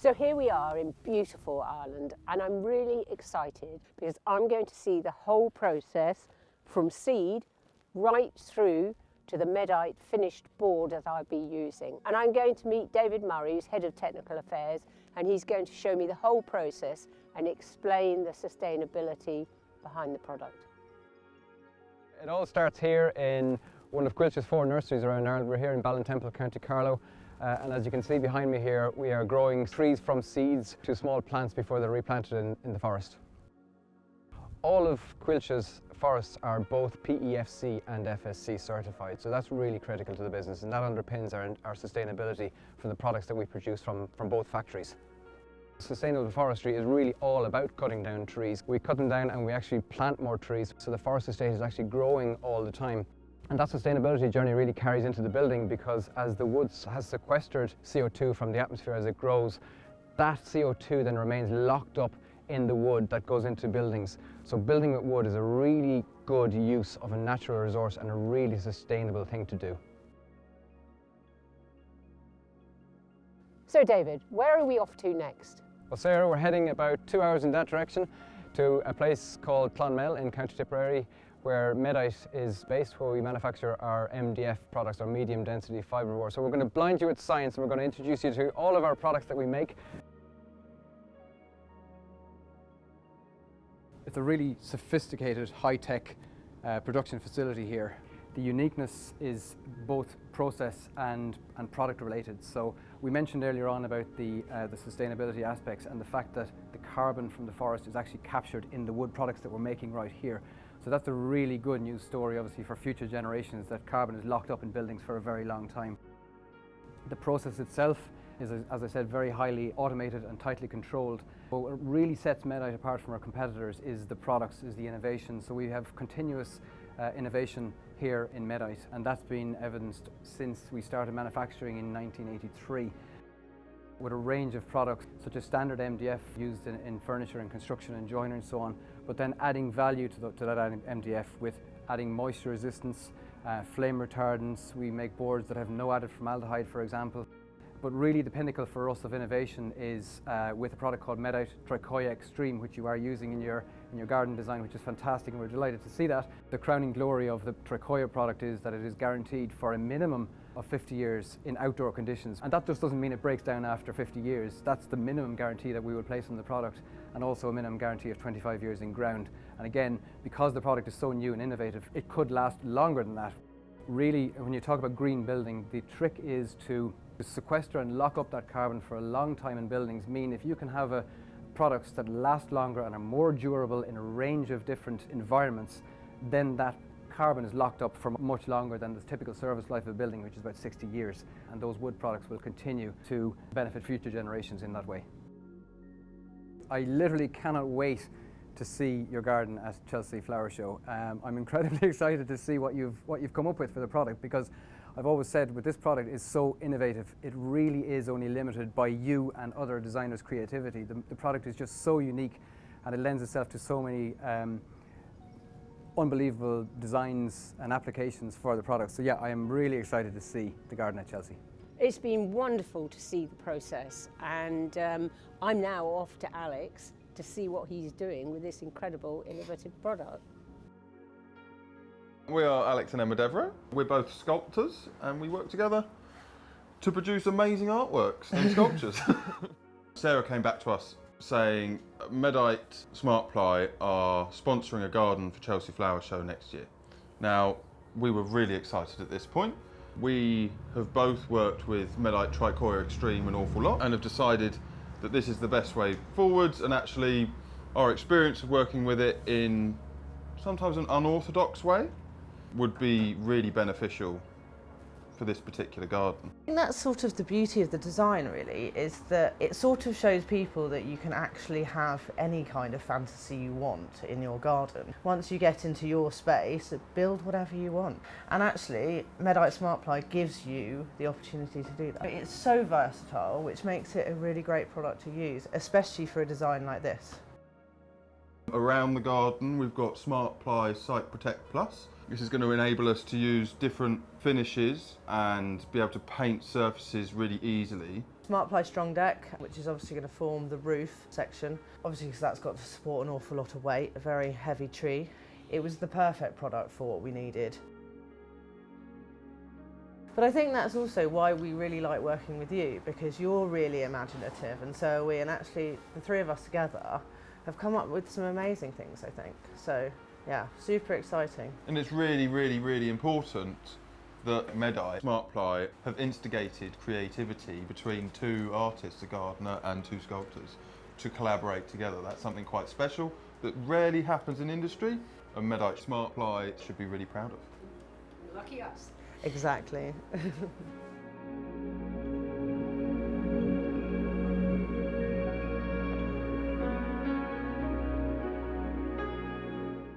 So here we are in beautiful Ireland, and I'm really excited because I'm going to see the whole process from seed right through to the MEDITE finished board that I'll be using. And I'm going to meet David Murray, who's Head of Technical Affairs, and he's going to show me the whole process and explain the sustainability behind the product. It all starts here in one of Coiltte's 4 nurseries around Ireland. We're here in Ballintemple, County Carlow. And as you can see behind me here, we are growing trees from seeds to small plants before they're replanted in the forest. All of Coiltte's forests are both PEFC and FSC certified, so that's really critical to the business, and that underpins our sustainability for the products that we produce from both factories. Sustainable forestry is really all about cutting down trees. We cut them down and we actually plant more trees, so the forest estate is actually growing all the time. And that sustainability journey really carries into the building, because as the wood has sequestered CO2 from the atmosphere as it grows, that CO2 then remains locked up in the wood that goes into buildings. So building with wood is a really good use of a natural resource and a really sustainable thing to do. So David, where are we off to next? Well, Sarah, we're heading about 2 hours in that direction to a place called Clonmel in County Tipperary, where MEDITE is based, where we manufacture our MDF products, our medium density fibreboard. So we're going to blind you with science, and we're going to introduce you to all of our products that we make. It's a really sophisticated, high-tech production facility here. The uniqueness is both process and product related. So we mentioned earlier on about the sustainability aspects and the fact that the carbon from the forest is actually captured in the wood products that we're making right here. So that's a really good news story, obviously, for future generations, that carbon is locked up in buildings for a very long time. The process itself is, as I said, very highly automated and tightly controlled. But what really sets MEDITE apart from our competitors is the products, is the innovation. So we have continuous innovation here in MEDITE, and that's been evidenced since we started manufacturing in 1983. With a range of products such as standard MDF used in furniture and construction and joinery and so on, but then adding value to that MDF with adding moisture resistance, flame retardants. We make boards that have no added formaldehyde, for example. But really the pinnacle for us of innovation is with a product called MEDITE Tricoya Extreme, which you are using in your garden design, which is fantastic, and we're delighted to see that. The crowning glory of the Tricoya product is that it is guaranteed for a minimum of 50 years in outdoor conditions. And that just doesn't mean it breaks down after 50 years. That's the minimum guarantee that we will place on the product, and also a minimum guarantee of 25 years in ground. And again, because the product is so new and innovative, it could last longer than that. Really, when you talk about green building, the trick is to sequester and lock up that carbon for a long time in buildings. Mean if you can have products that last longer and are more durable in a range of different environments, then that carbon is locked up for much longer than the typical service life of a building, which is about 60 years. And those wood products will continue to benefit future generations in that way. I literally cannot wait to see your garden at Chelsea Flower Show. I'm incredibly excited to see what you've come up with for the product, because I've always said with this product is so innovative, it really is only limited by you and other designers' creativity. The product is just so unique, and it lends itself to so many unbelievable designs and applications for the product. So yeah, I am really excited to see the garden at Chelsea. It's been wonderful to see the process, and I'm now off to Alex to see what he's doing with this incredible innovative product. We are Alex and Emma Devereux. We're both sculptors, and we work together to produce amazing artworks and sculptures. Sarah came back to us saying MEDITE SMARTPLY are sponsoring a garden for Chelsea Flower Show next year. Now, we were really excited at this point. We have both worked with MEDITE Tricoya Extreme an awful lot and have decided that this is the best way forwards, and actually our experience of working with it in sometimes an unorthodox way would be really beneficial for this particular garden. I think that's sort of the beauty of the design, really, is that it sort of shows people that you can actually have any kind of fantasy you want in your garden. Once you get into your space, build whatever you want. And actually, MEDITE SMARTPLY gives you the opportunity to do that. It's so versatile, which makes it a really great product to use, especially for a design like this. Around the garden, we've got SMARTPLY Site Protect Plus, This is going to enable us to use different finishes and be able to paint surfaces really easily. SMARTPLY strong deck, which is obviously going to form the roof section, obviously because that's got to support an awful lot of weight, a very heavy tree. It was the perfect product for what we needed. But I think that's also why we really like working with you, because you're really imaginative, and so are we, and actually the three of us together have come up with some amazing things, I think. So yeah, super exciting. And it's really, really, really important that MEDITE SMARTPLY have instigated creativity between two artists, a gardener and two sculptors, to collaborate together. That's something quite special that rarely happens in industry, and MEDITE SMARTPLY should be really proud of. Lucky us. Exactly.